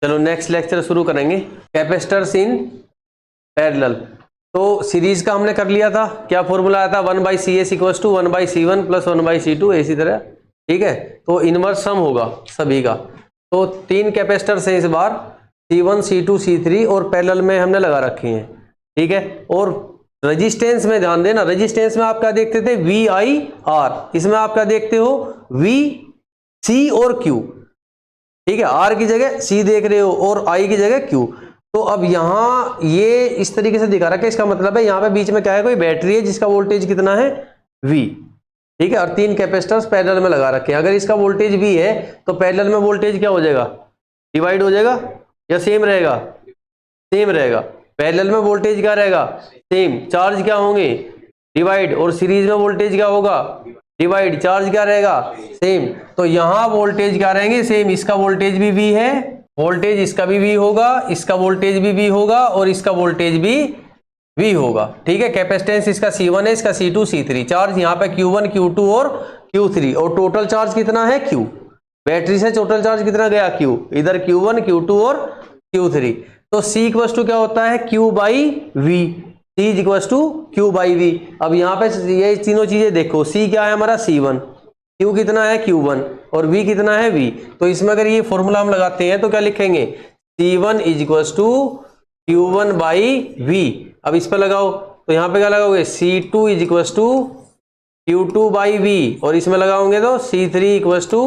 चलो next lecture शुरू करेंगे, कैपेसिटर्स इन पैरेलल। तो सीरीज का हमने कर लिया था, क्या फॉर्मूला आया था, 1/CS equals to 1/C1 plus 1/C2 इसी तरह, ठीक है। तो इनवर्स सम होगा सभी का। तो 3 कैपेसिटर्स हैं इस बार, C1 C2 C3 और पैरेलल में हमने लगा रखी हैं, ठीक है। और रेजिस्टेंस में ध्यान देना, रेजिस्टेंस में आप क्या देखते थे, VIR, इसमें आप क्या देखते हो, VC और Q, ठीक है। R की जगह C देख रहे हो और I की जगह Q। तो अब यहां ये इस तरीके से दिखा रखा है, इसका मतलब है यहां पे बीच में क्या है, कोई बैटरी है जिसका वोल्टेज कितना है, V, ठीक है। और 3 कैपेसिटर्स पैरेलल में लगा रखे हैं। अगर इसका वोल्टेज V है तो पैरेलल में वोल्टेज क्या हो जाएगा, डिवाइड हो जाएगा या सेम रहेगा, सेम रहेगा। पैरेलल में वोल्टेज क्या रहेगा, सेम। चार्ज क्या होंगे, डिवाइड। और सीरीज में वोल्टेज क्या होगा, डिवाइड। चार्ज क्या रहेगा, सेम। तो यहां वोल्टेज क्या रहेंगे, सेम। इसका वोल्टेज भी V है, वोल्टेज इसका भी V होगा, इसका वोल्टेज भी V होगा और इसका वोल्टेज भी V होगा, ठीक है। कैपेसिटेंस इसका C1 है, इसका C2 C3। चार्ज यहाँ पे Q1 Q2 और Q3 और टोटल चार्ज कितना है, Q। बैटरी से टोटल चार्ज कितना गया, Q। इधर Q1 Q2 और Q3। तो C इक्वल्स टू क्या होता है, Q by V। C equals to Q by V। अब यहाँ पे ये तीनों चीजें देखो, C क्या है हमारा C1, Q कितना है Q1 और V कितना है V। तो इसमें अगर ये फॉर्मूला हम लगाते हैं तो क्या लिखेंगे, C1 is equals to Q1 by V। अब इस पर लगाओ तो यहाँ पे क्या लगाओगे, C2 is equals to Q2 by V और इसमें लगाओगे तो C3 equals to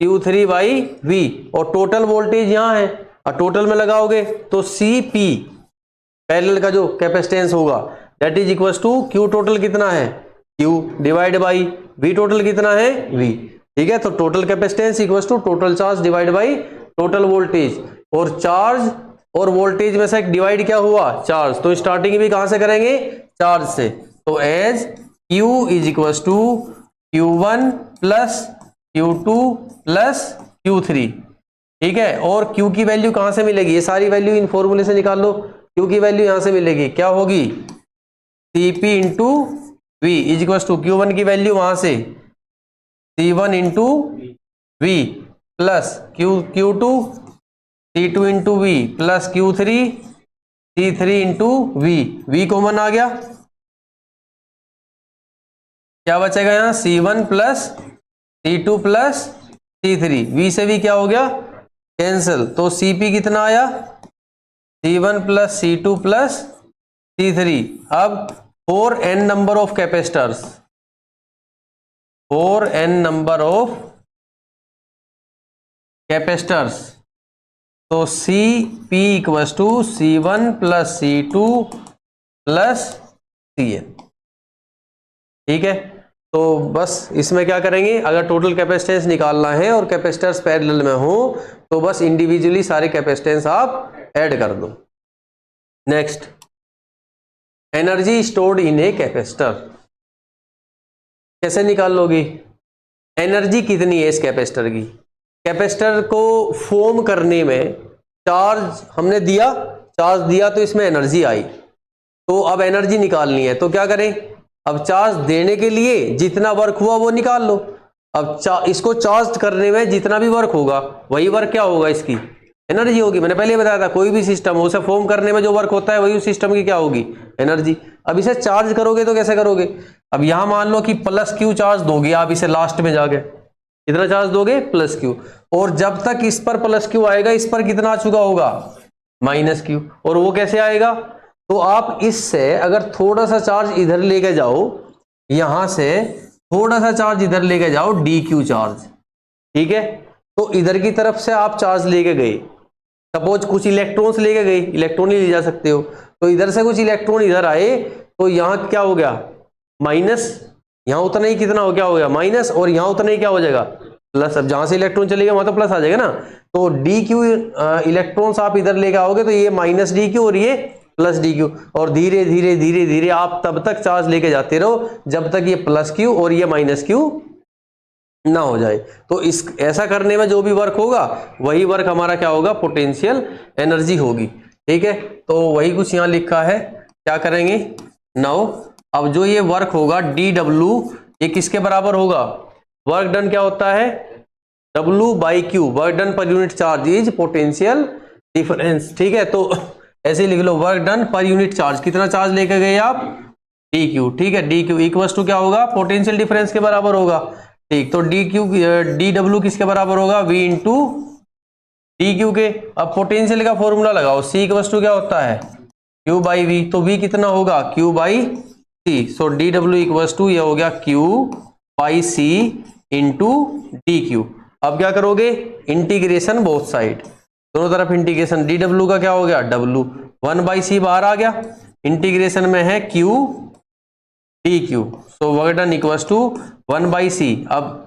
Q3 by V। और टोटल वोल्टेज यहाँ है और टोटल में लगाओगे तो CP पैरेलल का जो कैपेसिटेंस होगा that is equals to Q total कितना है, Q divide by V total कितना है, V, ठीक है। तो total capacitance equals to total charge divide by total voltage. और चार्ज और वोल्टेज में से डिवाइड क्या हुआ, चार्ज। तो स्टार्टिंग भी कहां से करेंगे, चार्ज से। तो as Q is equals to Q1 plus Q2 plus Q3, ठीक है। और Q की वैल्यू कहां से मिलेगी, ये सारी वैल्यू इन फॉर्मूले से निकाल लो। Q की वैल्यू यहां से मिलेगी, क्या होगी, CP into V is equals to Q1 की वैल्यू वहां से C1 into V plus Q2 C2 into V plus Q3 C3 into V common आ गया, क्या बचेगा यहाँ, C1 plus C2 plus C3। V से V क्या हो गया, कैंसिल। तो CP कितना आया, C1 plus C2 plus C3। अब 4n number of capacitors, 4n number of capacitors. तो CP equals to C1 plus C2 plus CN, ठीक है। तो बस इसमें क्या करेंगे, अगर टोटल कैपेसिटेंस निकालना है और कैपेसिटर्स पैरेलल में हो तो बस इंडिविजुअली सारे कैपेसिटेंस आप ऐड कर दो। Next, energy stored in a capacitor, कैसे निकाल लोगे, एनर्जी कितनी है इस कैपेसिटर की। कैपेसिटर को फॉर्म करने में चार्ज हमने दिया, चार्ज दिया तो इसमें एनर्जी आई। तो अब एनर्जी निकालनी है तो क्या करें, अब चार्ज देने के लिए जितना वर्क हुआ वो निकाल लो। अब इसको चार्ज करने में जितना भी वर्क होगा वही वर्क क्या होगा, इसकी एनर्जी होगी। मैंने पहले बताया था कोई भी सिस्टम हो उसे फॉर्म करने में जो वर्क होता है वही उस सिस्टम की क्या होगी, एनर्जी। अब इसे चार्ज करोगे तो कैसे करोगे, अब यहां मान लो कि +Q चार्ज दोगे आप इसे, लास्ट में जाके कितना चार्ज दोगे, +Q। और जब तक इस पर +Q आएगा इस पर कितना आ चुका होगा, -Q। और वो कैसे आएगा, तो आप इससे अगर थोड़ा सा चार्ज इधर लेके जाओ, यहां से थोड़ा सा चार्ज इधर लेके जाओ DQ चार्ज, ठीक है। तो इधर की तरफ से आप चार्ज लेके गए, सपोज कुछ इलेक्ट्रॉन्स लेके गए, इलेक्ट्रॉन ही ले जा सकते हो। तो इधर से कुछ इलेक्ट्रॉन इधर आए तो यहां क्या हो गया, माइनस, यहां उतना ही कितना हो, क्या हो गया माइनस, और यहां उतना ही क्या हो जाएगा प्लस। अब जहां से इलेक्ट्रॉन चलेगा वहां तो प्लस आ जाएगा ना। तो DQ इलेक्ट्रॉन्स आप इधर लेके आओगे तो ये -DQ और ये +DQ। और धीरे धीरे धीरे धीरे आप तब तक चार्ज लेके जाते रहो जब तक ये +Q और ये -Q ना हो जाए। तो इस ऐसा करने में जो भी वर्क होगा वही वर्क हमारा क्या होगा, पोटेंशियल एनर्जी होगी, ठीक है। तो वही कुछ यहां लिखा है, क्या करेंगे नाउ। अब जो ये वर्क होगा DW, ये किसके बराबर होगा, वर्क डन क्या होता है, W by Q, work done per unit charge is potential difference. ठीक है, तो ऐसे लिख लो, work done per unit charge, कितना चार्ज लेकर गए आप, डी क्यू। ठीक है, डी क्यू इक्वल्स टू क्या होगा, पोटेंशियल डिफरेंस के बराबर होगा। ठीक, तो डी क्यू डी डब्ल्यू किसके बराबर होगा, वी इंटू डी क्यू के। अब पोटेंशियल का फॉर्मूला लगाओ, सी इक्वल्स टू क्या होता है, क्यू बाई वी, तो वी कितना होगा, Q by C. So D W equals to ये हो गया Q by C into D Q. अब क्या करोगे, इंटीग्रेशन बोथ साइड, दोनों तरफ इंटीग्रेशन, डी डब्ल्यू का क्या हो गया, डब्ल्यू, 1/c बाहर आ गया, इंटीग्रेशन में है Q D Q. So work done equals to 1/c। अब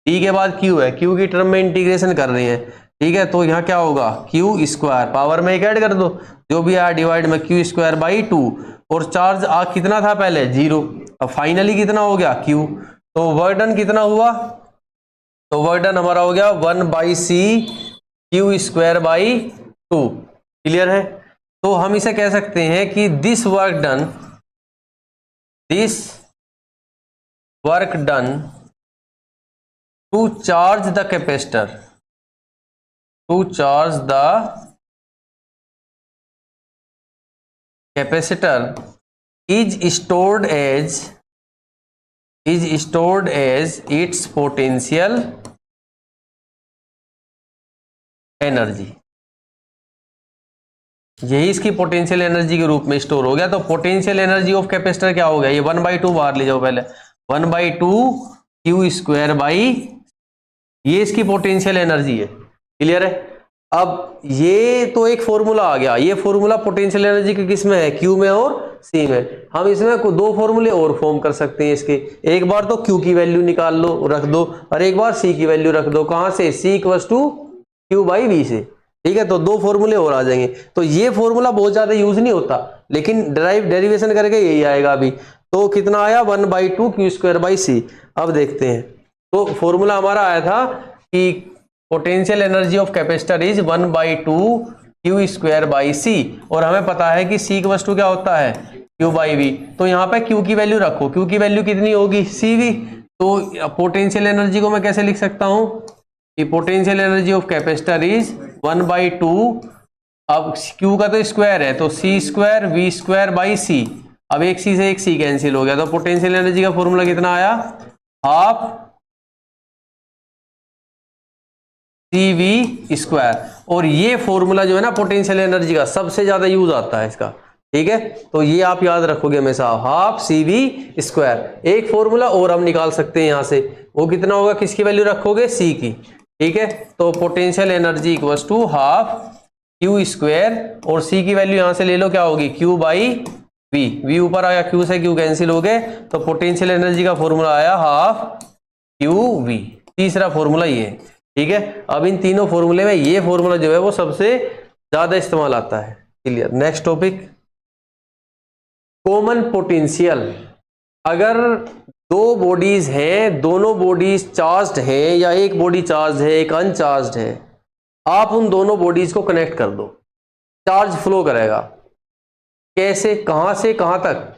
डी के बाद क्यू है, क्यू की टर्म में इंटीग्रेशन कर रहे हैं। ठीक है, तो यहाँ क्या होगा, क्यू स्क्वायर, पावर में एक ऐड कर दो, जो भी आया डिवाइड में क्यू स्क्वायर बाई 2, और चार्ज आ कितना था पहले, 0, अब फाइनली कितना हो गया, क्यू। तो वर्क डन कितना हुआ, तो वर्क डन हमारा हो गया 1/c Q square by 2। Clear है, तो हम इसे कह सकते हैं कि this work done to charge the capacitor, to charge the capacitor is stored as its potential energy. यही इसकी पोटेंशियल एनर्जी के रूप में स्टोर हो गया। तो पोटेंशियल एनर्जी ऑफ कैपेसिटर क्या हो गया, ये 1/2 बाहर ले जाओ पहले, 1/2 क्यू स्क्वायर बाई, ये इसकी पोटेंशियल एनर्जी है। क्लियर है, अब ये तो एक फॉर्मूला आ गया, ये फॉर्मूला पोटेंशियल एनर्जी के किस में है, क्यू में और सी में। हम इसमें दो फॉर्मूले और फॉर्म कर सकते हैं इसके, एक बार तो क्यू की वैल्यू निकाल लो, रख दो, और एक बार सी की वैल्यू रख दो। कहां से, C equals to Q by V से। ठीक है, तो दो फॉर्मूले और आ जाएंगे। तो ये फॉर्मूला बहुत ज्यादा यूज नहीं होता, लेकिन डेरिवेशन करके यही आएगा अभी। तो कितना आया, 1/2 क्यू स्क्वायर बाई सी। अब देखते हैं, तो फॉर्मूला हमारा आया था कि potential energy of capacitor is 1/2 Q square by C, और हमें पता है कि सी इक्वल्स टू क्या होता है, क्यू बाई वी। तो यहाँ पे क्यू की वैल्यू रखो, क्यू की वैल्यू कितनी होगी, सी वी। तो पोटेंशियल एनर्जी को मैं कैसे लिख सकता हूं कि potential energy of capacitor is 1/2, अब क्यू का तो स्क्वायर है, तो सी स्क्वायर वी स्क्वायर बाई सी। अब एक सी से एक सी कैंसिल हो गया, तो पोटेंशियल एनर्जी का फॉर्मूला कितना आया, हाफ सी वी स्क्वायर। और ये फॉर्मूला जो है ना पोटेंशियल एनर्जी का, सबसे ज्यादा यूज आता है इसका। ठीक है, तो ये आप याद रखोगे हमेशा, हाफ सी वी स्क्वायर। एक फॉर्मूला और हम निकाल सकते हैं यहां से, वो कितना होगा, किसकी वैल्यू रखोगे, सी की। ठीक है, तो potential energy equals to half Q square, और सी की वैल्यू यहां से ले लो, क्या होगी, क्यू बाई वी। वी ऊपर आया, क्यू से क्यू कैंसिल हो गए, तो पोटेंशियल एनर्जी का फॉर्मूला आया हाफ क्यू वी। तीसरा फॉर्मूला ये है। ठीक है, अब इन तीनों फॉर्मूले में ये फॉर्मूला जो है वो सबसे ज्यादा इस्तेमाल आता है। Clear, next topic, common potential. अगर दो बॉडीज हैं, दोनों बॉडीज चार्ज्ड हैं, या एक बॉडी चार्ज है एक अनचार्ज्ड है, आप उन दोनों बॉडीज को कनेक्ट कर दो, चार्ज फ्लो करेगा। कैसे, कहां से कहां तक,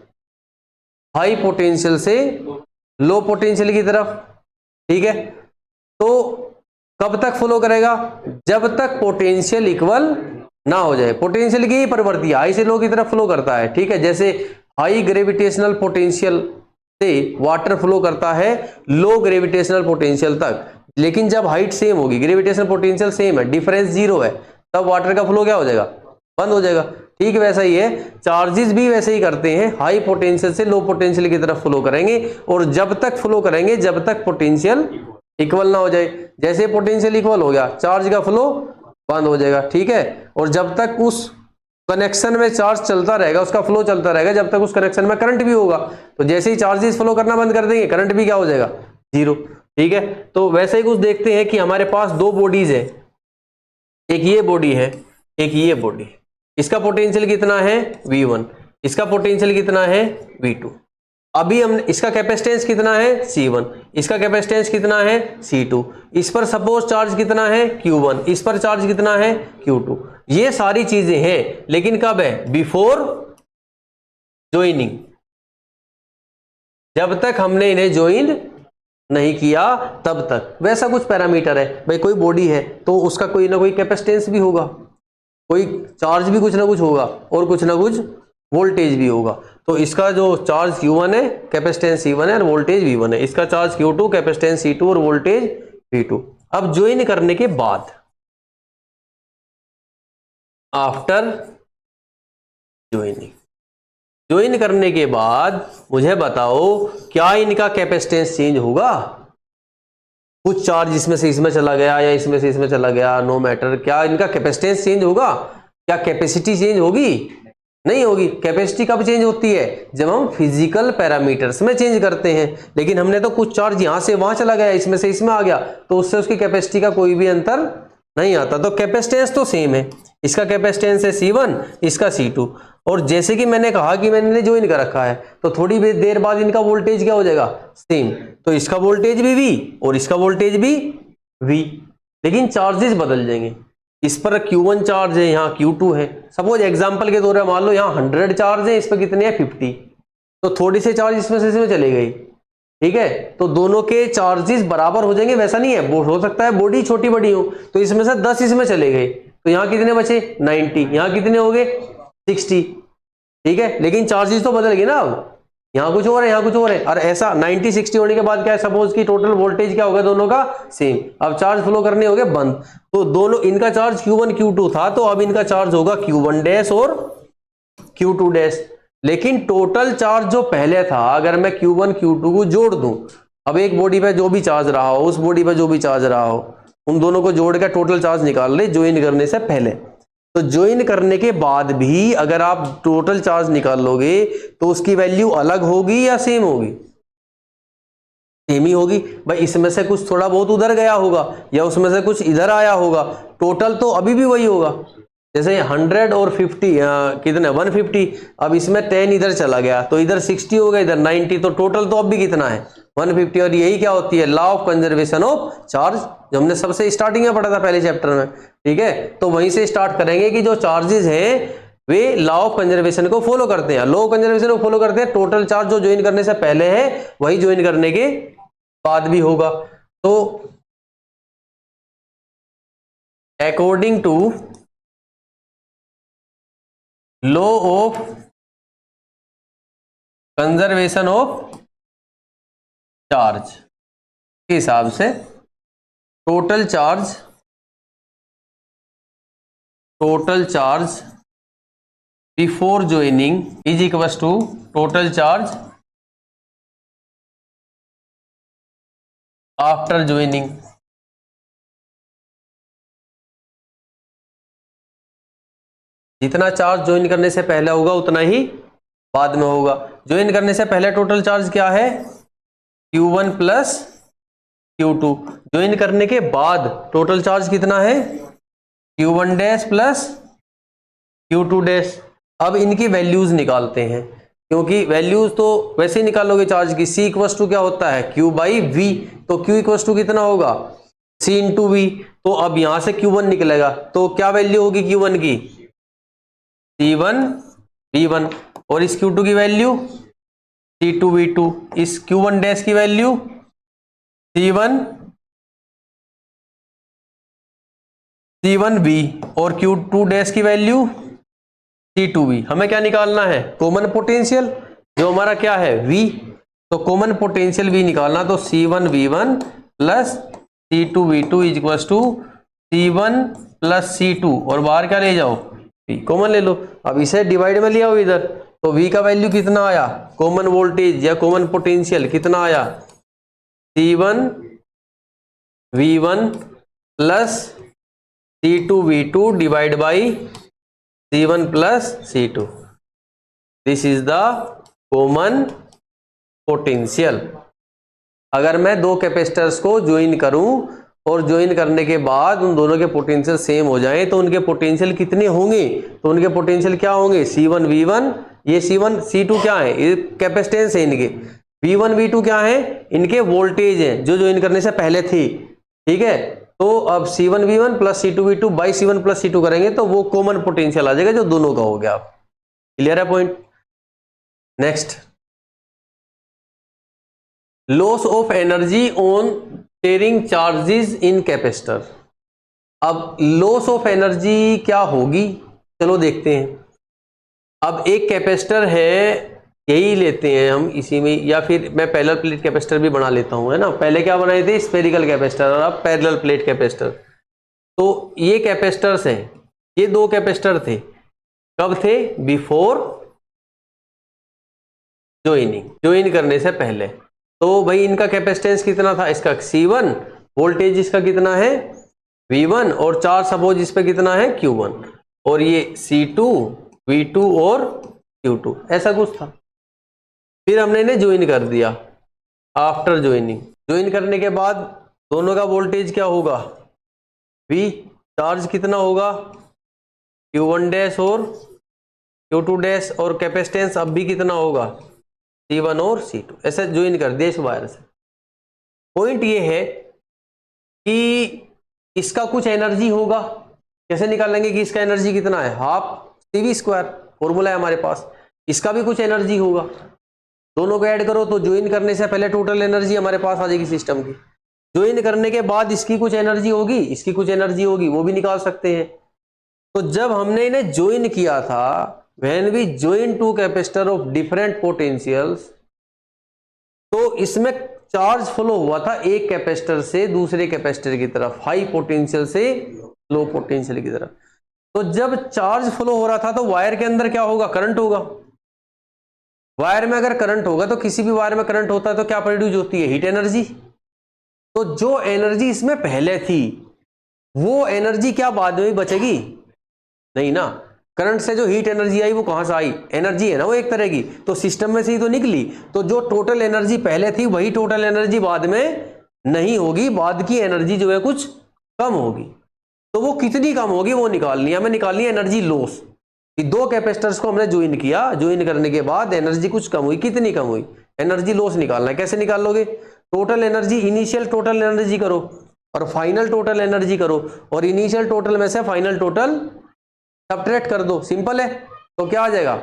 हाई पोटेंशियल से लो पोटेंशियल की तरफ। ठीक है, तो कब तक फ्लो करेगा, जब तक पोटेंशियल इक्वल ना हो जाए। पोटेंशियल की प्रवृत्ति हाई से लो की तरफ फ्लो करता है। ठीक है, जैसे हाई ग्रेविटेशनल पोटेंशियल से वाटर फ्लो करता है लो ग्रेविटेशनल पोटेंशियल तक, लेकिन जब हाइट सेम होगी, ग्रेविटेशनल पोटेंशियल सेम है, डिफरेंस 0 है, तब वाटर का फ्लो क्या हो जाएगा, बंद हो जाएगा। ठीक वैसा ही है, चार्जेस भी वैसे ही करते हैं, हाई पोटेंशियल से लो पोटेंशियल की तरफ फ्लो करेंगे, और जब तक फ्लो करेंगे जब तक पोटेंशियल इक्वल ना हो जाए। जैसे पोटेंशियल इक्वल हो गया, चार्ज का फ्लो बंद हो जाएगा। ठीक है, और जब तक उस कनेक्शन में चार्ज चलता रहेगा, उसका फ्लो चलता रहेगा, जब तक उस कनेक्शन में करंट भी होगा। तो जैसे ही चार्जेस फ्लो करना बंद कर देंगे, करंट भी क्या हो जाएगा, 0। ठीक है, तो वैसे ही कुछ देखते हैं कि हमारे पास दो बॉडीज है, एक ये बॉडी है, एक ये बॉडी। इसका पोटेंशियल कितना है, V1, इसका पोटेंशियल कितना है, V2। अभी हम, इसका कैपेसिटेंस कितना है, C1, इसका कैपेसिटेंस कितना है, C2। इस पर सपोज चार्ज कितना है, Q1, इस पर चार्ज कितना है, Q2। ये सारी चीजें हैं, लेकिन कब है, बिफोर ज्वाइनिंग, जब तक हमने इन्हें ज्वाइन नहीं किया तब तक। वैसा कुछ पैरामीटर है भाई, कोई बॉडी है तो उसका कोई ना कोई कैपेसिटेंस भी होगा, कोई चार्ज भी कुछ ना कुछ होगा, और कुछ ना कुछ वोल्टेज भी होगा। तो इसका जो चार्ज Q1 है, कैपेसिटेंस C1 है और वोल्टेज V1 है। इसका चार्ज Q2, कैपेसिटेंस C2 और वोल्टेज V2। अब ज्वाइन करने के बाद, आफ्टर ज्वाइनिंग, ज्वाइन करने के बाद मुझे बताओ क्या इनका कैपेसिटेंस चेंज होगा? कुछ चार्ज इसमें से इसमें चला गया या इसमें से इसमें चला गया, नो मैटर, क्या इनका कैपेसिटेंस चेंज होगा? क्या कैपेसिटी चेंज होगी? नहीं होगी। कैपेसिटी कब चेंज होती है? जब हम फिजिकल पैरामीटर्स में चेंज करते हैं। लेकिन हमने तो कुछ चार्ज यहां से वहां चला गया, इसमें से इसमें आ गया, तो उससे उसकी कैपेसिटी का कोई भी अंतर नहीं आता। तो कैपेसिटेंस तो सेम है, इसका कैपेसिटेंस है C1, इसका C2। और जैसे कि मैंने कहा कि मैंने ज्वाइन कर रखा है, तो थोड़ी देर बाद इनका वोल्टेज क्या हो जाएगा? सेम। तो इसका वोल्टेज भी V और इसका वोल्टेज भी V, लेकिन चार्जेस बदल जाएंगे। इस पर Q1 चार्ज है, यहाँ Q2 है। सपोज एग्जांपल के तौर पर मान लो यहाँ 100 चार्ज है, इस पर कितने हैं? 50। तो थोड़ी से चार्ज इसमें से इसमें चले गई, ठीक है, तो दोनों के चार्जेस बराबर हो जाएंगे। वैसा नहीं है, हो सकता है बॉडी छोटी बड़ी हो, तो इसमें से 10 इसमें चले गए, तो यहाँ कितने बचे? 90। यहाँ कितने हो गए? 60, ठीक है, लेकिन चार्जेस तो बदल गए ना। अब यहाँ कुछ और है, यहाँ कुछ और है, और ऐसा 90 60 होने के बाद क्या है? सपोज की टोटल वोल्टेज क्या होगा दोनों का? सेम। अब चार्ज फ्लो करने हो गए बंद, तो दोनों, इनका चार्ज Q1 Q2 था, तो अब इनका चार्ज होगा Q1 डैश और Q2 डैश। लेकिन टोटल चार्ज जो पहले था, अगर मैं Q1 Q2 को जोड़ दूं, अब एक बॉडी पे जो भी चार्ज रहा हो, उस बॉडी पे जो भी चार्ज रहा हो, उन दोनों को जोड़ कर टोटल चार्ज निकाल ले ज्वाइन करने से पहले। तो ज्वाइन करने के बाद भी अगर आप टोटल चार्ज निकाल लोगे तो उसकी वैल्यू अलग होगी या सेम होगी? सेम ही होगी भाई। इसमें से कुछ थोड़ा बहुत उधर गया होगा या उसमें से कुछ इधर आया होगा, टोटल तो अभी भी वही होगा। जैसे 100 और 50 कितने? 150। अब इसमें 10 इधर चला गया, तो इधर 60 हो गया, इधर 90, तो टोटल तो अब भी कितना है? 150। और यही क्या होती है? Law of conservation of charge, जो हमने सबसे स्टार्टिंग में पढ़ा था पहले चैप्टर में, ठीक है। तो वहीं से स्टार्ट करेंगे कि जो चार्जेस हैं वे लॉ ऑफ कंजर्वेशन को फॉलो करते हैं। लॉ ऑफ कंजर्वेशन को फॉलो करते हैं, टोटल चार्ज जो ज्वाइन करने से पहले है वही ज्वाइन करने के बाद भी होगा। तो according to law of conservation of charge के हिसाब से total charge before joining is equal to total charge after joining. जितना चार्ज ज्वाइन करने से पहले होगा उतना ही बाद में होगा। ज्वाइन करने से पहले टोटल चार्ज क्या है? Q1 plus Q2। ज्वाइन करने के बाद टोटल चार्ज कितना है? Q1 dash plus Q2 dash. अब इनकी वैल्यूज निकालते हैं, क्योंकि वैल्यूज तो वैसे ही निकालोगे चार्ज की। C इक्वल टू क्या होता है? Q by V। तो Q इक्वल टू कितना होगा? C into V। तो अब यहां से Q1 निकलेगा, तो क्या वैल्यू होगी Q1 की? C1 V1। और इस Q2 की वैल्यू C2 V2। इस Q1 डैश की वैल्यू C1 V और Q2 डैश की वैल्यू C2V। हमें क्या निकालना है? कॉमन पोटेंशियल, जो हमारा क्या है? V। तो कॉमन पोटेंशियल V निकालना, तो C1 V1 plus C2 V2 is equal to C1 plus C2, और बाहर क्या ले जाओ? V कॉमन ले लो। अब इसे डिवाइड में लिया हो इधर, तो V का वैल्यू कितना आया? कॉमन वोल्टेज या कॉमन पोटेंशियल कितना आया? C1 V1 plus C2 V2 divide by C1 plus C2। This is the common potential. अगर मैं दो कैपेसिटर्स को ज्वाइन करूं और ज्वाइन करने के बाद उन दोनों के पोटेंशियल सेम हो जाएं, तो उनके पोटेंशियल कितने होंगे? तो उनके पोटेंशियल क्या होंगे? C1 V1, ये C1 C2 क्या है? ये कैपेसिटेंस है इनके। V1 V2 क्या है? इनके वोल्टेज हैं जो ज्वाइन करने से पहले थी, ठीक है। तो अब C1 V1 plus C2 V2 by C1 plus C2 करेंगे तो वो कॉमन पोटेंशियल आ जाएगा जो दोनों का हो गया। क्लियर है point? Next loss of energy on sharing charges in capacitor. अब लॉस ऑफ एनर्जी क्या होगी, चलो देखते हैं। अब एक कैपेसिटर है, यही लेते हैं हम इसी में, या फिर मैं पैरेलल प्लेट कैपेसिटर भी बना लेता हूं, है ना। पहले क्या बनाए थे, स्फेरिकल कैपेसिटर, और अब पैरेलल प्लेट कैपेसिटर। तो ये कैपेसिटर्स हैं, ये दो कैपेसिटर थे, कब थे, बिफोर ज्वाइन करने से पहले। तो भाई इनका कैपेसिटेंस कितना था, इसका C1, वोल्टेज इसका कितना है V1, और चार्ज सपोज इस पे कितना है Q1, और ये C2, V2 और Q2, ऐसा कुछ था। फिर हमने इन्हें ज्वाइन कर दिया। आफ्टर ज्वाइन करने के बाद दोनों का वोल्टेज क्या होगा, V, चार्ज कितना होगा Q1 डैश और Q2 डैश, और कैपेसिटेंस अब भी कितना होगा C1 और C2, ऐसे ज्वाइन कर दिया इस वायर से। पॉइंट ये है कि इसका कुछ एनर्जी होगा, कैसे निकालेंगे कि इसका एनर्जी कितना है, हाफ CV², फॉर्मूला है हमारे पास। इसका भी कुछ एनर्जी होगा, दोनों को ऐड करो तो ज्वाइन करने से पहले टोटल एनर्जी हमारे पास आ जाएगी सिस्टम की। ज्वाइन करने के बाद इसकी कुछ एनर्जी होगी, इसकी कुछ एनर्जी होगी, वो भी निकाल सकते हैं। तो जब हमने इन्हें ज्वाइन किया था, when we join two capacitor of different potentials, तो इसमें चार्ज फ्लो हुआ था एक कैपेसिटर से दूसरे कैपेसिटर की तरफ, हाई पोटेंशियल से लो पोटेंशियल की तरफ। तो जब चार्ज फ्लो हो रहा था तो वायर के अंदर क्या होगा, करंट होगा। वायर में अगर करंट होगा तो किसी भी वायर में करंट होता है तो क्या प्रोड्यूस होती है, हीट एनर्जी। तो जो एनर्जी इसमें पहले थी वो एनर्जी क्या बाद में भी बचेगी, नहीं ना। करंट से जो हीट एनर्जी आई वो कहां से आई, एनर्जी है ना वो एक तरह की, तो सिस्टम में से ही तो निकली। तो जो टोटल एनर्जी पहले थी वही टोटल एनर्जी बाद में नहीं होगी, बाद की एनर्जी जो है कुछ कम होगी। तो वो कितनी कम होगी वो निकालनी है हमें, निकालनी है एनर्जी लॉस। कि दो कैपेसिटर्स को हमने ज्वाइन किया, ज्वाइन करने के बाद एनर्जी कुछ कम हुई, कितनी कम हुई, एनर्जी लॉस निकालना है। कैसे निकाल लोगे, total energy, initial total energy करो और फाइनल टोटल एनर्जी करो, और इनिशियल टोटल में से फाइनल टोटल सब्ट्रैक्ट कर दो, सिंपल है। तो क्या आ जाएगा,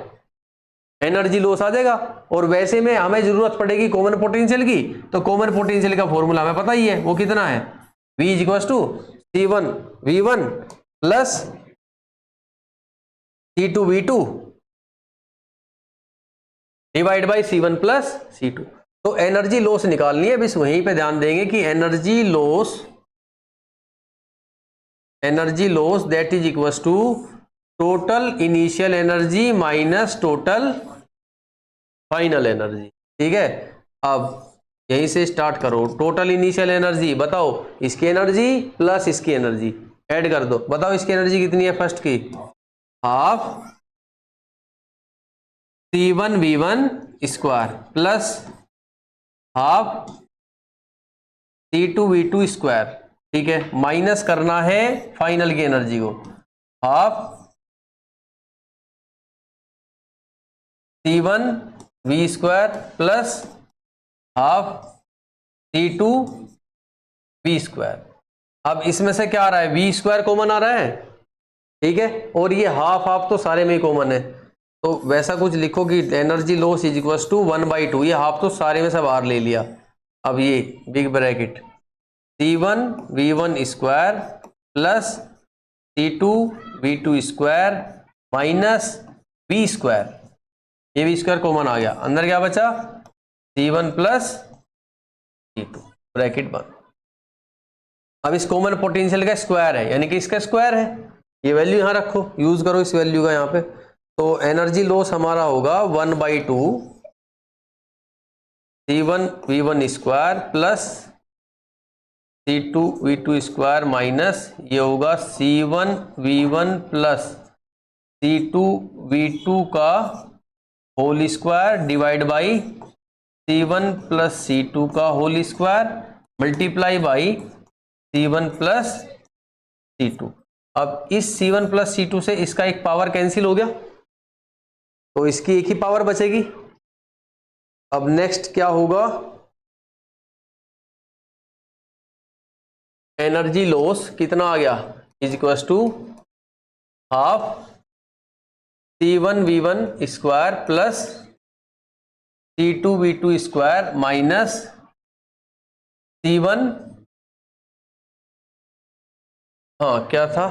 एनर्जी लॉस आ जाएगा। और वैसे में हमें जरूरत पड़ेगी कॉमन पोटेंशियल की, तो कॉमन पोटेंशियल का फॉर्मूला हमें पता ही है, वो कितना है, V equals to C1 V1 plus C2 V2 divide by C1 plus C2। तो एनर्जी लॉस निकालनी है, बस वहीं पे ध्यान देंगे कि energy loss that is equals to total initial energy minus total final energy. ठीक है, अब यहीं से स्टार्ट करो। टोटल इनिशियल एनर्जी बताओ, इसकी एनर्जी प्लस इसकी एनर्जी ऐड कर दो, बताओ इसकी एनर्जी कितनी है, फर्स्ट की half C1 V1 square plus half C2 V2 square. ठीक है, माइनस करना है फाइनल की एनर्जी को, half C1 V square plus half C2 V square. अब इसमें से क्या आ रहा है, V स्क्वायर कॉमन आ रहा है, ठीक है, और ये हाफ हाफ तो सारे में ही कॉमन है। तो वैसा कुछ लिखो कि energy loss is equals to 1/2, ये हाफ तो सारे में से बाहर ले लिया। अब ये big bracket C1 V1 square plus C2 V2 square minus V square, ये V स्क्वायर कॉमन आ गया, अंदर क्या बचा C1 प्लस C2 ब्रैकेट बंद। अब इस कॉमन पोटेंशियल का स्क्वायर है, यानी कि इसका स्क्वायर है, ये वैल्यू यहां रखो, यूज करो इस वैल्यू का यहाँ पे। तो एनर्जी लॉस हमारा होगा 1/2 C1 V1 square plus C2 V2 square minus ये होगा C1 V1 plus C2 V2 का whole square divide by C1 plus C2 का whole square multiply by C1 plus C2। अब इस C1 प्लस C2 से इसका एक पावर कैंसिल हो गया, तो इसकी एक ही पावर बचेगी। अब नेक्स्ट क्या होगा, एनर्जी लॉस कितना आ गया, is equal to half C1 V1 square plus C2 V2 square minus C1, हाँ क्या था,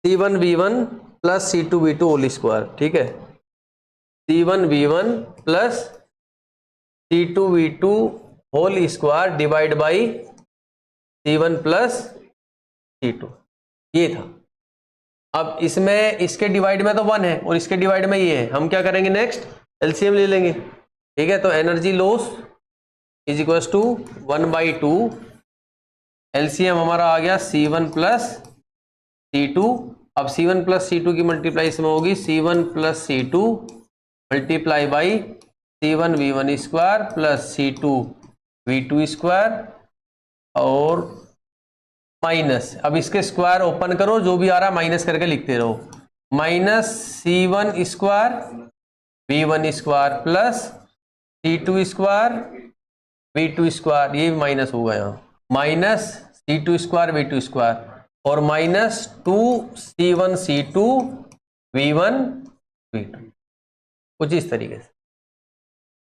C1V1 plus C2V2 whole square, ठीक है, C1V1 plus C2V2 whole square divide by C1 plus C2, ये था। अब इसमें इसके डिवाइड में तो 1 है और इसके डिवाइड में ये है, हम क्या करेंगे नेक्स्ट, एलसीएम ले लेंगे, ठीक है। तो energy loss is equal to 1/2, LCM हमारा आ गया C1 प्लस C2। अब C1 प्लस C2 की मल्टीप्लाई इसमें होगी C1 plus C2 multiply by C1V1 square plus C2V2 square और माइनस, अब इसके स्क्वायर ओपन करो, जो भी आ रहा है माइनस करके लिखते रहो, minus C1 square V1 square plus C2 square V2 square, ये माइनस होगा यहाँ, minus C2 square V2 square और minus 2C1 C2 V1 V2, कुछ इस तरीके से,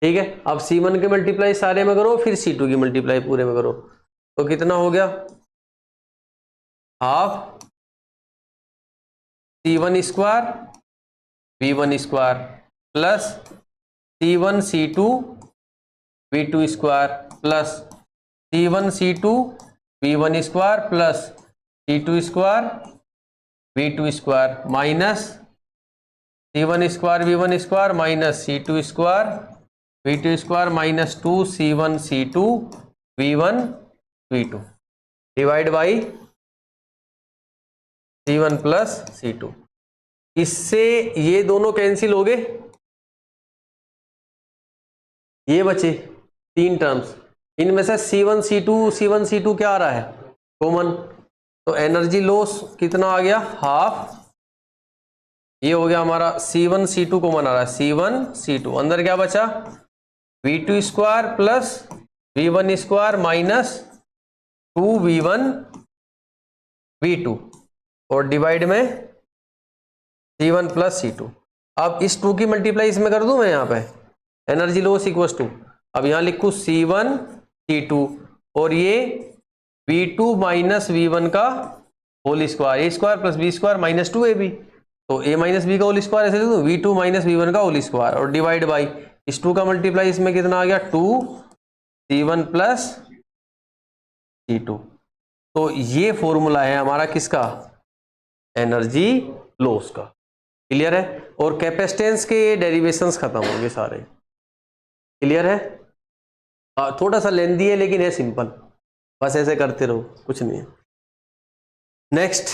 ठीक है। अब C1 की मल्टीप्लाई सारे में करो, फिर C2 की मल्टीप्लाई पूरे में करो, तो कितना हो गया, half C1 square V1 square plus C1 C2 V2 square plus C1 C2 V1 square plus C2 square V2 square minus C1 square V1 square minus C2 square V2 square minus 2C1 C2 V1 V2 divide by C1 plus C2। इससे ये दोनों cancel हो गए, ये बचे 3 terms, इनमें से C1 C2 क्या आ रहा है, कॉमन, तो एनर्जी लॉस कितना आ गया, हाफ, ये हो गया हमारा C1 C2 कॉमन आ रहा है, C1 C2, अंदर क्या बचा, V2 square plus V1 square minus 2V1 V2 और डिवाइड में C1 प्लस C2। अब इस 2 की मल्टीप्लाई इसमें कर दूं मैं, यहाँ पे एनर्जी लॉस इक्वल टू, अब यहाँ लिखूं C1 C2 और ये V2 माइनस V1 का whole square, A square plus B square minus 2AB, तो A माइनस B का होल स्क्वायर ऐसे लिख दूं, V2 माइनस V1 का होल स्क्वायर और डिवाइड बाई इस 2 का मल्टीप्लाई इसमें कितना आ गया, 2C1 प्लस C2। तो ये फॉर्मूला है हमारा किसका, एनर्जी लॉस का, क्लियर है। और कैपेसिटेंस के डेरिवेशंस खत्म होंगे सारे, क्लियर है। थोड़ा सा लेंदी है लेकिन है सिंपल, बस ऐसे करते रहो, कुछ नहीं है। नेक्स्ट,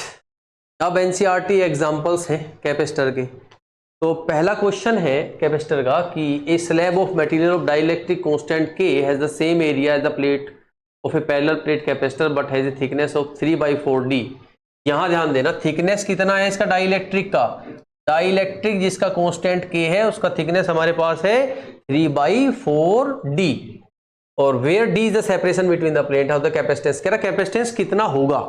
अब एनसीईआरटी एग्जांपल्स हैं कैपेसिटर के। तो पहला क्वेश्चन है कैपेसिटर का कि a slab of material of dielectric constant K has the same area as the plate of a parallel plate capacitor but has a thickness of 3/4d। यहां ध्यान देना, थिकनेस कितना है इसका डाइलेक्ट्रिक का, डाइलेक्ट्रिक जिसका कांस्टेंट के है उसका थिकनेस हमारे पास है 3/4d और where D is the separation between the plate of the capacitance, कह रहा कैपेसिटेंस कितना होगा,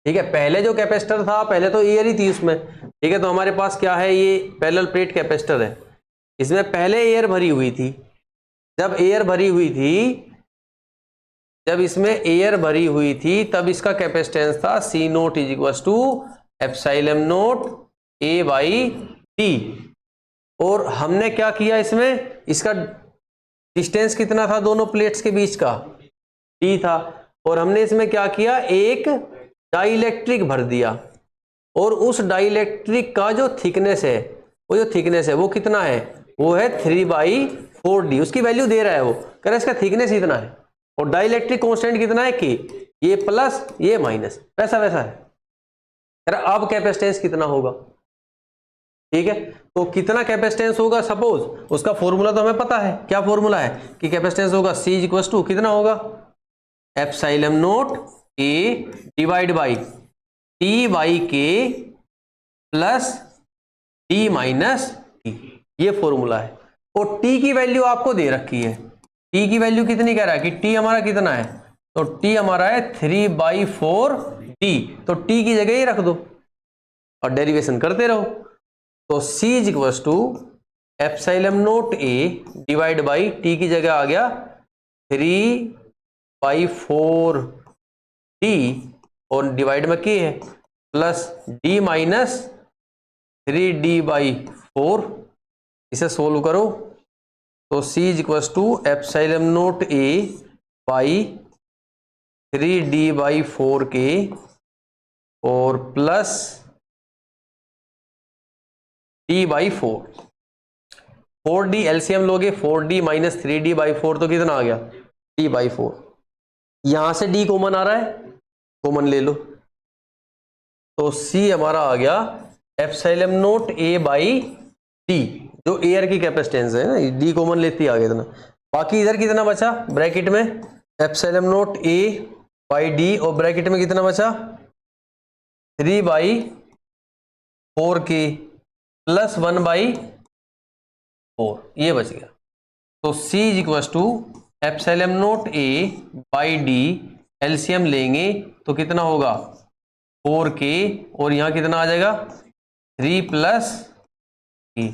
ठीक है। पहले जो कैपेसिटर था पहले तो एयर ही थी उसमें, ठीक है, तो हमारे पास क्या है, ये पैरेलल प्लेट कैपेसिटर है, इसमें पहले एयर भरी हुई थी, जब एयर भरी हुई थी, जब इसमें एयर भरी हुई थी तब इसका कैपेसिटेंस था C naught is equal to epsilon naught A by D, और हमने क्या किया इसमें, इसका डिस्टेंस कितना था दोनों प्लेट्स के बीच का, D था, और हमने इसमें क्या किया, एक डाइलेक्ट्रिक भर दिया और उस डाइलेक्ट्रिक का जो थिकनेस है, वो जो थिकनेस है वो कितना है, वो है 3/4d, उसकी वैल्यू दे रहा है वो, कह रहा है इसका थिकनेस इतना है और डाइलेक्ट्रिक कांस्टेंट कितना है के, ये प्लस ये माइनस, वैसा वैसा है, कह रहा अब कैपेसिटेंस कितना होगा, ठीक है। तो कितना कैपेसिटेंस होगा, सपोज उसका फॉर्मूला तो हमें पता है, क्या फॉर्मूला है कि कैपेसिटेंस होगा C इक्वल टू कितना होगा, epsilon naught A divide by T by K plus D minus T, ये फॉर्मूला है। और T की वैल्यू आपको दे रखी है, T की वैल्यू कितनी कह रहा है कि T हमारा कितना है, तो T हमारा है 3/4d, तो T की जगह ही रख दो और डेरिवेशन करते रहो, तो C is equal to epsilon naught A divide by T की जगह आ गया 3/4d और डिवाइड में k है प्लस d माइनस 3d/4। इसे सोल्व करो तो c is equal to epsilon naught a by 3d/4k और प्लस d/4। 4d एलसीएम लोगे 4d माइनस 3d/4 तो कितना आ गया d/4। यहां से d कॉमन आ रहा है, कॉमन ले लो तो c हमारा आ गया epsilon naught a by d, जो एयर की कैपेसिटेंस है ना, d कॉमन लेती आ गया इतना। बाकी इधर कितना बचा ब्रैकेट में epsilon naught a by d और ब्रैकेट में कितना बचा 3/4k प्लस 1/4 ये बच गया। तो c is equal to epsilon naught a by d, LCM लेंगे तो कितना होगा 4k और यहां कितना आ जाएगा 3 प्लस k।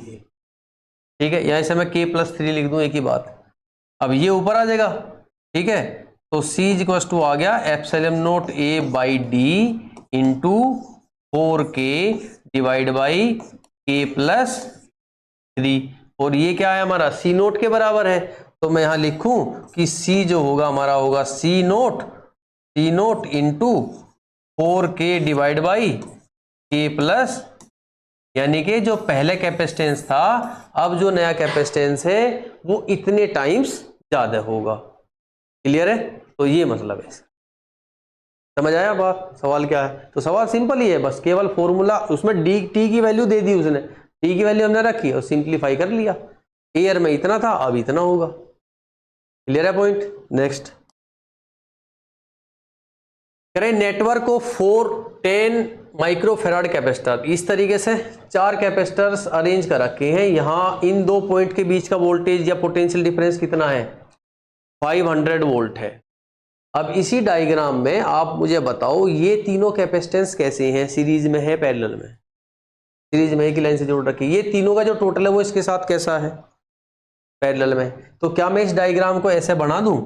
ठीक है, यहां से मैं k प्लस 3 लिख दूं, एक ही बात। अब ये ऊपर आ जाएगा, ठीक है, तो c इज इक्वल टू आ गया epsilon naught a by d into 4k divide by k plus 3। और ये क्या है हमारा c नोट के बराबर है, तो मैं यहां लिखूं कि c जो होगा हमारा होगा c note into 4k divide by k plus, यानी कि जो पहले कैपेसिटेंस था अब जो नया कैपेसिटेंस है वो इतने टाइम्स ज्यादा होगा। क्लियर है? तो ये मतलब है, समझ आया बात? सवाल क्या है? तो सवाल सिंपल ही है, बस केवल फॉर्मूला उसमें डी टी की वैल्यू दे दी उसने, टी की वैल्यू हमने रखी और सिंप्लीफाई कर लिया। एयर में इतना था अब इतना होगा। क्लियर है पॉइंट? नेक्स्ट करें नेटवर्क को 410 माइक्रोफेराड कैपेसिटर। इस तरीके से 4 कैपेसिटर्स अरेंज कर रखे हैं। यहां इन दो पॉइंट के बीच का वोल्टेज या पोटेंशियल डिफरेंस कितना है 500 वोल्ट है। अब इसी डायग्राम में आप मुझे बताओ ये तीनों कैपेसिटेंस कैसे हैं, सीरीज में है पैरेलल में? सीरीज में एक ही लाइन से जोड़ रखी, ये तीनों का जो टोटल है वो इसके साथ कैसा है पैरेलल में। तो क्या मैं इस डायग्राम को ऐसे बना दूं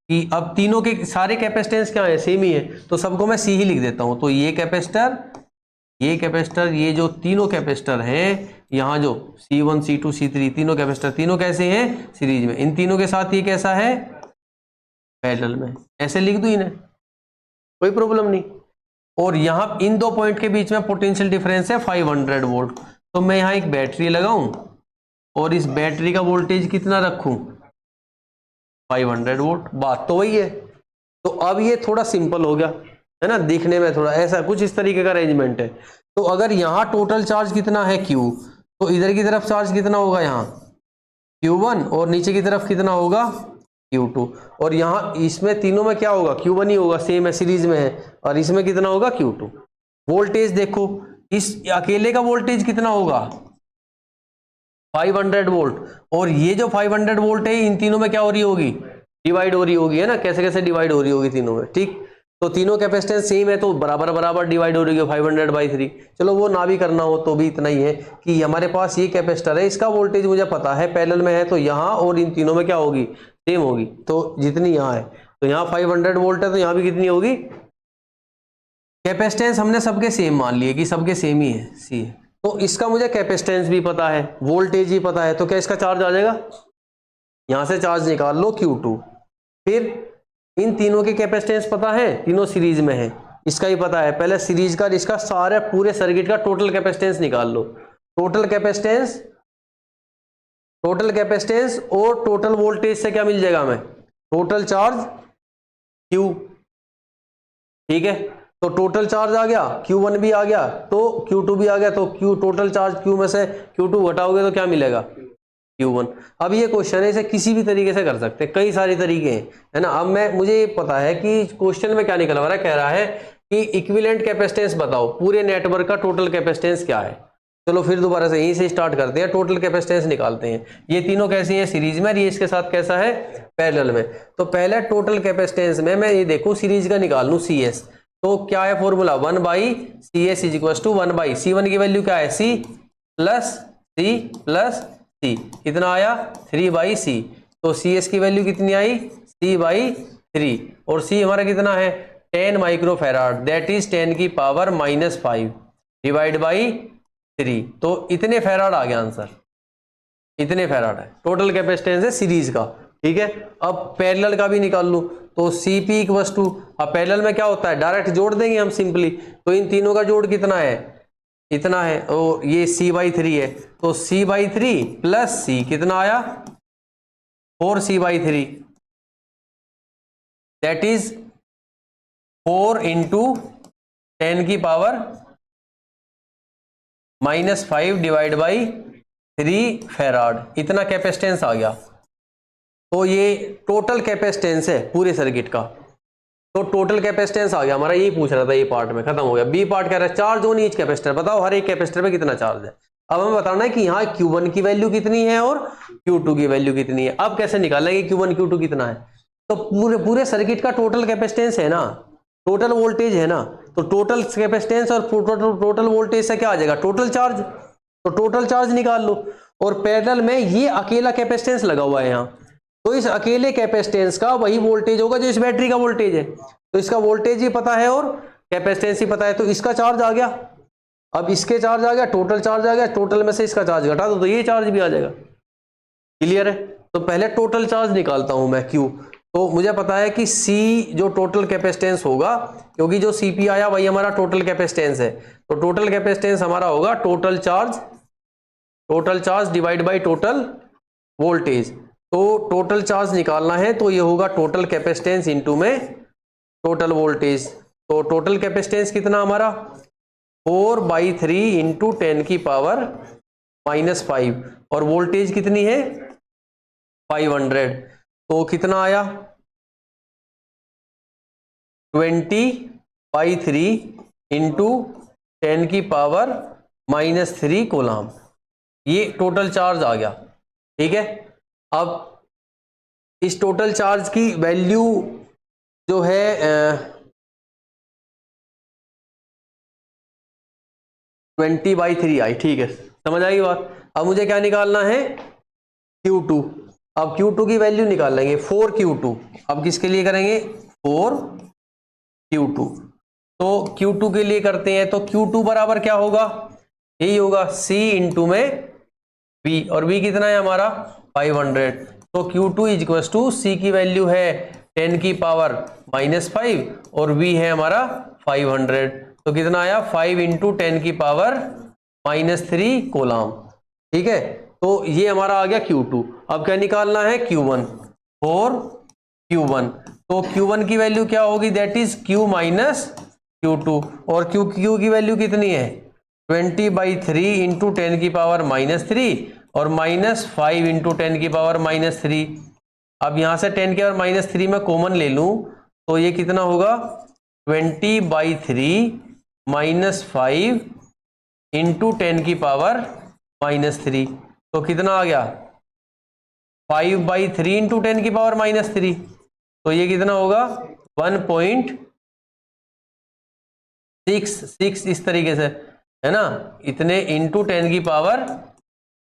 कि अब तीनों के सारे कैपेसिटेंस क्या है सेम ही है, तो सबको मैं सी ही लिख देता हूं। तो ये कैपेसिटर ये जो तीनों कैपेसिटर हैं, यहाँ जो C1 C2 C3 तीनों कैपेसिटर तीनों कैसे हैं सीरीज में, इन तीनों के साथ ये कैसा है पैरेलल में। ऐसे लिख दूं इन्हें, कोई प्रॉब्लम नहीं। और यहां इन दो पॉइंट के बीच में पोटेंशियल डिफरेंस है 500 वोल्ट, तो मैं यहां एक बैटरी लगाऊं और इस बैटरी का वोल्टेज कितना रखूं 500 वोल्ट। बात तो वही है। तो अब ये थोड़ा सिंपल हो गया है ना, दिखने में थोड़ा ऐसा कुछ इस तरीके का अरेंजमेंट है। तो अगर यहां टोटल चार्ज कितना है Q, तो इधर की तरफ चार्ज कितना होगा यहाँ Q1 और नीचे की तरफ कितना होगा Q2। और यहाँ इसमें तीनों में क्या होगा Q1 ही होगा, सेम है सीरीज में है, और इसमें कितना होगा Q2। वोल्टेज देखो इस अकेले का वोल्टेज कितना होगा 500 वोल्ट, और ये जो 500 वोल्ट है इन तीनों में क्या हो रही होगी डिवाइड हो रही होगी, है ना, कैसे कैसे डिवाइड हो रही होगी तीनों में। ठीक, तो तीनों कैपेसिटेंस सेम है तो बराबर बराबर डिवाइड हो रही है 500/3। चलो वो ना भी करना हो तो भी इतना ही है कि हमारे पास ये कैपेसिटर है, इसका वोल्टेज मुझे पता है पैरेलल में है, तो यहाँ और इन तीनों में क्या होगी सेम होगी। तो जितनी यहाँ है तो यहाँ 500 वोल्ट है तो यहाँ भी कितनी होगी, कैपेसिटेंस हमने सबके सेम मान लिए कि सबके सेम ही है सी है। तो इसका मुझे कैपेसिटेंस भी पता है, वोल्टेज ही पता है, तो क्या इसका चार्ज आ जाएगा, यहां से चार्ज निकाल लो Q2। फिर इन तीनों के कैपेसिटेंस पता है, तीनों सीरीज में है, इसका ही पता है। पहले सीरीज का इसका सारे पूरे सर्किट का टोटल कैपेसिटेंस निकाल लो। टोटल कैपेसिटेंस और टोटल वोल्टेज से क्या मिल जाएगा हमें टोटल चार्ज Q। ठीक है, तो टोटल चार्ज आ गया, Q1 भी आ गया तो Q2 भी आ गया, तो Q टोटल चार्ज Q में से Q2 घटाओगे तो क्या मिलेगा Q1। अब ये क्वेश्चन है, इसे किसी भी तरीके से कर सकते हैं, कई सारे तरीके हैं, है ना। अब मुझे पता है कि क्वेश्चन में क्या निकल रहा है, कह रहा है कि इक्विवेलेंट कैपेसिटेंस बताओ, पूरे नेटवर्क का टोटल कैपेसिटेंस क्या है। चलो फिर दोबारा से यहीं से स्टार्ट करते हैं, टोटल कैपेसिटेंस निकालते हैं। ये तीनों कैसी हैं सीरीज में, ये इसके साथ कैसा है पैरेलल में। तो पहले टोटल कैपेसिटेंस में मैं ये देखूं सीरीज का निकाल लूं CS, तो क्या है formula 1/CS is equal to 1/C1 की वैल्यू क्या है C प्लस C, कितना आया 3/C। तो CS की वैल्यू कितनी आई C/3 और C हमारा कितना है 10 माइक्रोफैराड, दैट इज 10 की पावर -5 डिवाइड बाई 3। तो इतने फैराड आ गया आंसर, इतने फैराड है टोटल कैपेसिटेंस है सीरीज का। ठीक है, अब पैरेलल का भी निकाल लूं तो Cp इक्वल्स टू, अब पैरेलल में क्या होता है डायरेक्ट जोड़ देंगे हम सिंपली, तो इन तीनों का जोड़ कितना है, इतना है, और ये C/3 है, तो C/3 प्लस C कितना आया 4C/3, दैट इज 4 इंटू 10 की पावर -5 डिवाइड बाई 3 फैराड, इतना कैपेसिटेंस आ गया। तो ये टोटल कैपेसिटेंस है पूरे सर्किट का, तो टोटल कैपेसिटेंस आ गया हमारा, यही पूछ रहा था, ये पार्ट में खत्म हो गया। बी पार्ट कह रहा है चार्ज ऑन ईच कैपेसिटर, बताओ हर एक कैपेसिटर पे कितना चार्ज है। अब हमें बताना है कि यहाँ Q1 की वैल्यू कितनी है और Q2 की वैल्यू कितनी है। अब कैसे निकालेंगे Q1 Q2 कितना है, तो पूरे सर्किट का टोटल कैपेसिटेंस है ना, टोटल वोल्टेज है ना, तो टोटल कैपेसिटेंस और टोटल वोल्टेज से क्या आ जाएगा टोटल चार्ज, तो टोटल चार्ज निकाल लो। और पैरेलल में ये अकेला कैपेसिटेंस लगा हुआ है यहाँ, तो इस अकेले कैपेसिटेंस का वही वोल्टेज होगा जो इस बैटरी का वोल्टेज है, तो इसका वोल्टेज ही पता है और कैपेसिटेंस ही पता है, तो इसका चार्ज आ गया। अब इसके चार्ज आ गया, टोटल चार्ज आ गया, टोटल में से इसका चार्ज घटा दो तो ये चार्ज भी आ जाएगा। क्लियर है, तो पहले टोटल चार्ज निकालता हूं मैं Q, तो मुझे पता है कि C जो टोटल कैपेसिटेंस होगा, क्योंकि जो Cp आया वही हमारा टोटल कैपेसिटेंस है, तो टोटल कैपेसिटेंस हमारा होगा total charge divide by total voltage. तो टोटल चार्ज निकालना है तो ये होगा टोटल कैपेसिटेंस इनटू में टोटल वोल्टेज, तो टोटल कैपेसिटेंस कितना हमारा 4/3 इंटू 10 की पावर -5 और वोल्टेज कितनी है 500, तो कितना आया 20/3 इंटू 10 की पावर -3 कूलम, ये टोटल चार्ज आ गया। ठीक है, अब इस टोटल चार्ज की वैल्यू जो है 20/3 आई। ठीक है, समझ आई बात। अब मुझे क्या निकालना है Q2, अब Q2 की वैल्यू निकाल लेंगे 4Q2। अब किसके लिए करेंगे 4Q2, तो Q2 के लिए करते हैं, तो Q2 बराबर क्या होगा, यही होगा C इंटू में V, और V कितना है हमारा 500, तो Q2 is equal to C की वैल्यू है 10 की पावर -5 और V है हमारा 500, तो कितना आया 5 इंटू 10 की पावर -3 कूलम। ठीक है, तो ये हमारा आ गया Q2। अब क्या निकालना है Q1, 4Q1, तो Q1 की वैल्यू क्या होगी, that is Q minus Q2, और Q की वैल्यू कितनी है 20/3 इंटू 10 की पावर -3 और -5 इंटू 10 की पावर -3। अब यहां से 10 की पावर -3 में कॉमन ले लूं तो ये कितना होगा 20/3 -5 इंटू 10 की पावर -3, तो कितना आ गया 5/3 इंटू 10 की पावर -3, तो ये कितना होगा 1.66 इस तरीके से, है ना, इतने इंटू 10 की पावर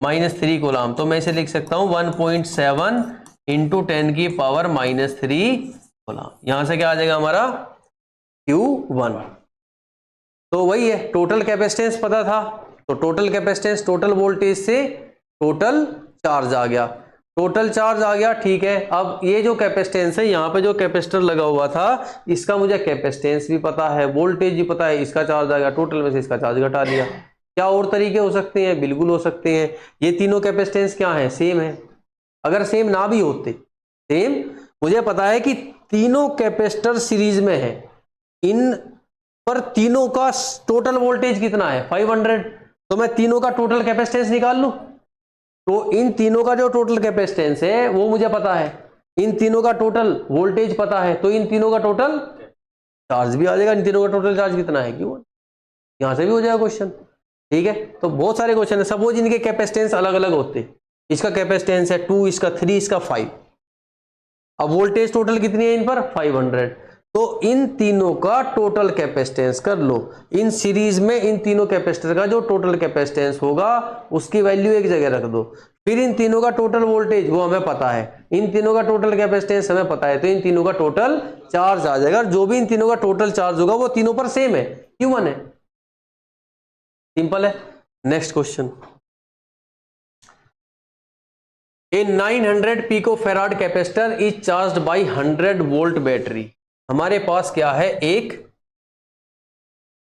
-3 कूलम, तो मैं इसे लिख सकता हूं 1.7 इंटू 10 की पावर -3 कूलम। यहां से क्या आ जाएगा हमारा Q1, तो वही है टोटल कैपेसिटेंस पता था, तो टोटल कैपेसिटेंस टोटल वोल्टेज से टोटल चार्ज आ गया, टोटल चार्ज आ गया। ठीक है, अब ये जो कैपेसिटेंस है, यहाँ पे जो कैपेसिटर लगा हुआ था इसका मुझे कैपेसिटेंस भी पता है, वोल्टेज भी पता है, इसका चार्ज आ गया, टोटल में से इसका चार्ज घटा दिया। क्या और तरीके हो सकते हैं, बिल्कुल हो सकते हैं। ये तीनों कैपेसिटेंस क्या है सेम है, अगर सेम ना भी होते, सेम मुझे पता है कि तीनों कैपेसिटर सीरीज में है, इन पर तीनों का टोटल वोल्टेज कितना है 500, तो मैं तीनों का टोटल कैपेसिटेंस निकाल लूं, तो इन तीनों का जो टोटल कैपेसिटेंस है वो मुझे पता है, इन तीनों का टोटल वोल्टेज पता है, तो इन तीनों का टोटल चार्ज भी आ जाएगा। इन तीनों का टोटल चार्ज कितना है Q1, यहां से भी हो जाएगा क्वेश्चन। ठीक है, तो बहुत सारे क्वेश्चन है, सपोज इनके कैपेसिटेंस अलग अलग होते, इसका कैपेसिटेंस है 2, इसका 3, इसका 5, अब वोल्टेज टोटल कितनी है इन पर 500, तो इन तीनों का टोटल कैपेसिटेंस कर लो, इन सीरीज में इन तीनों कैपेसिटर का जो टोटल कैपेसिटेंस होगा उसकी वैल्यू एक जगह रख दो, फिर इन तीनों का टोटल वोल्टेज वो हमें पता है, इन तीनों का टोटल कैपेसिटेंस हमें पता है, तो इन तीनों का टोटल चार्ज आ जाएगा। जो भी इन तीनों का टोटल चार्ज होगा वो तीनों पर सेम है, Q1 है। सिंपल है। Next question, A 900 picofarad capacitor is charged bye 100 volt battery. हमारे पास क्या है, एक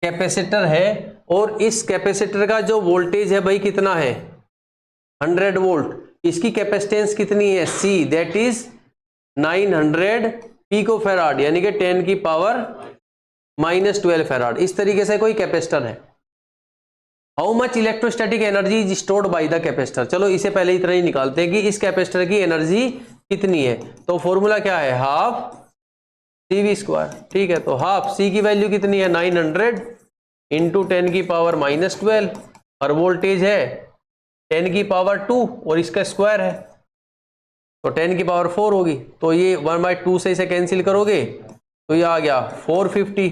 कैपेसिटर है और इस कैपेसिटर का जो वोल्टेज है भाई कितना है, 100 वोल्ट। इसकी कैपेसिटेंस कितनी है, C, दैट इज 900 पिकोफैराड, यानी कि 10 की पावर -12 फैराड। इस तरीके से कोई कैपेसिटर है। How much electrostatic energy is stored by the capacitor. चलो इसे पहले इतना ही निकालते हैं कि इस कैपेसिटर की एनर्जी कितनी है। तो फॉर्मूला क्या है, हाफ CV²। ठीक है, तो हाफ C की वैल्यू कितनी है, 900 इंटू 10 की पावर -12, और वोल्टेज है 10 की पावर 2 और इसका स्क्वायर है तो 10 की पावर 4 होगी। तो ये 1/2 से इसे कैंसिल करोगे तो ये आ गया 450।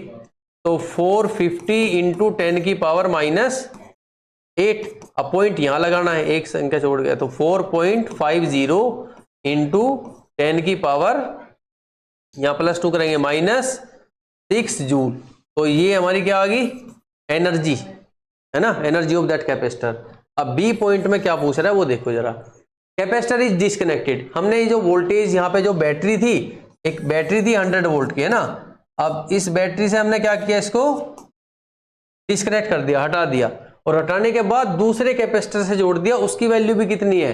तो 450 इंटू 10 की पावर -8। अब पॉइंट यहां लगाना है, एक संख्या छोड़ गया, तो 4.50 इंटू 10 की पावर, यहां +2 करेंगे, -6 जूल। तो ये हमारी क्या आ गई, एनर्जी है ना, एनर्जी ऑफ दैट कैपेसिटर। अब बी पॉइंट में क्या पूछ रहा है वो देखो जरा। Capacitor is disconnected. हमने ये जो वोल्टेज यहाँ पे जो बैटरी थी, एक बैटरी थी 100 वोल्ट की, है ना। अब इस बैटरी से हमने क्या किया, इसको डिस्कनेक्ट कर दिया, हटा दिया, और हटाने के बाद दूसरे कैपेसिटर से जोड़ दिया। उसकी वैल्यू भी कितनी है,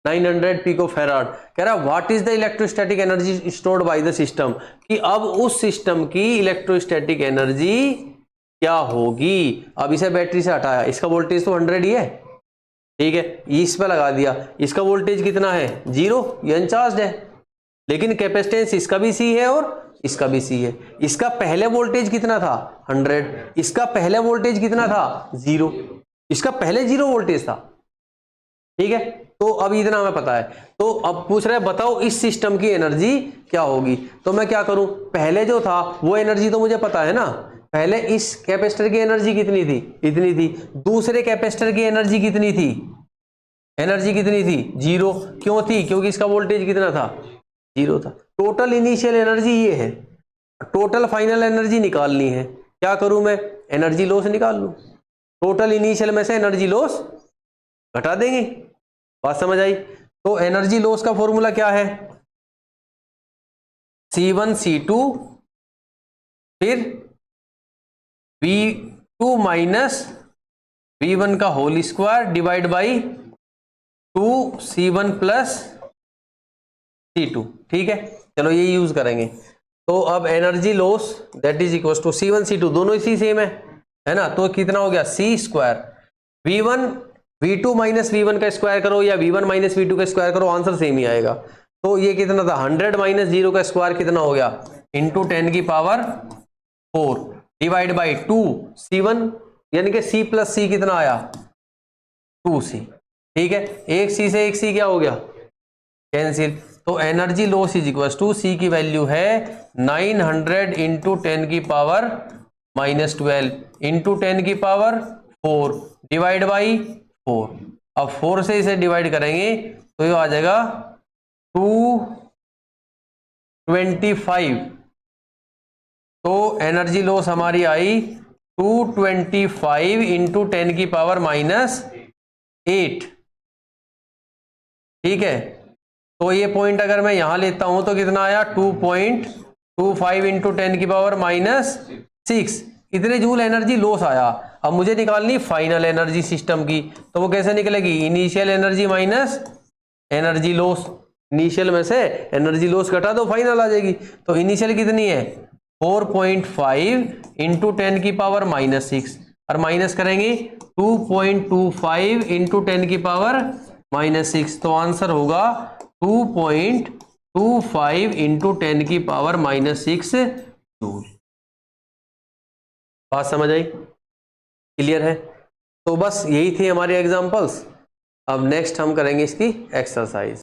900 पिकोफैराड। कह रहा what is the electrostatic energy stored by the system, कि अब उस सिस्टम की इलेक्ट्रोस्टैटिक एनर्जी क्या होगी। अब इसे बैटरी से हटाया, इसका वोल्टेज तो 100 ही है, ठीक है, इस पे लगा दिया, इसका वोल्टेज कितना है, 0, ये अनचार्ज है। लेकिन कैपेसिटेंस इसका भी C है और इसका भी C है। इसका पहले वोल्टेज कितना था, 100, इसका पहले वोल्टेज कितना था, 0, इसका पहले 0 वोल्टेज था, ठीक है। तो अब इतना हमें पता है। तो अब पूछ रहा है बताओ इस सिस्टम की एनर्जी क्या होगी। तो मैं क्या करूं, पहले जो था वो एनर्जी तो मुझे पता है ना, पहले इस कैपेसिटर की एनर्जी कितनी थी, इतनी थी। दूसरे कैपेसिटर की एनर्जी कितनी थी, एनर्जी कितनी थी, 0। क्यों थी, क्योंकि इसका वोल्टेज कितना था, 0 था। टोटल इनिशियल एनर्जी ये है, टोटल फाइनल एनर्जी निकालनी है। क्या करूं मैं, एनर्जी लॉस निकाल लूं, टोटल इनिशियल में से एनर्जी लॉस घटा देंगे। बात समझ आई। तो एनर्जी लॉस का फॉर्मूला क्या है, C1 C2 फिर V2 माइनस V1 का whole square divide by 2C1 प्लस C2। ठीक है, चलो ये यूज करेंगे। तो अब energy loss that is equal to C1 C2 दोनों इसी सेम है ना। तो कितना हो गया, C², V1 V2 minus V1 का स्क्वायर करो या V1 माइनस V2 का स्क्वायर करो, आंसर सेम ही आएगा। तो ये कितना था, 100 माइनस 0 का स्क्वायर कितना हो गया, इंटू 10 की पावर 4 डिवाइड बाई 2C1, यानी कि C प्लस C कितना आया, 2C। ठीक है, एक C से एक C क्या हो गया, कैंसिल। तो energy loss is equal to C की वैल्यू है 900 इंटू 10 की पावर -12 इंटू 10 की पावर 4 डिवाइड बाई 4। अब 4 से इसे डिवाइड करेंगे तो ये आ जाएगा 225। तो एनर्जी लॉस हमारी आई 225 इंटू 10 की पावर -8। ठीक है, तो ये पॉइंट अगर मैं यहां लेता हूं तो कितना आया, 2.25 इंटू 10 की पावर -6। इतने जूल एनर्जी लॉस आया। अब मुझे निकालनी फाइनल एनर्जी सिस्टम की, तो वो कैसे निकलेगी, initial energy minus energy loss. Initial में से एनर्जी लॉस घटा दो, फाइनल आ जाएगी। तो इनिशियल कितनी है, 4.5 इंटू 10 की पावर -6, और माइनस करेंगे 2.25 इंटू 10 की पावर -6। तो आंसर होगा 2.25 इंटू 10 की पावर -6 जूल। बात समझ आई, क्लियर है। तो बस यही थी हमारी एग्जांपल्स। अब नेक्स्ट हम करेंगे इसकी एक्सरसाइज।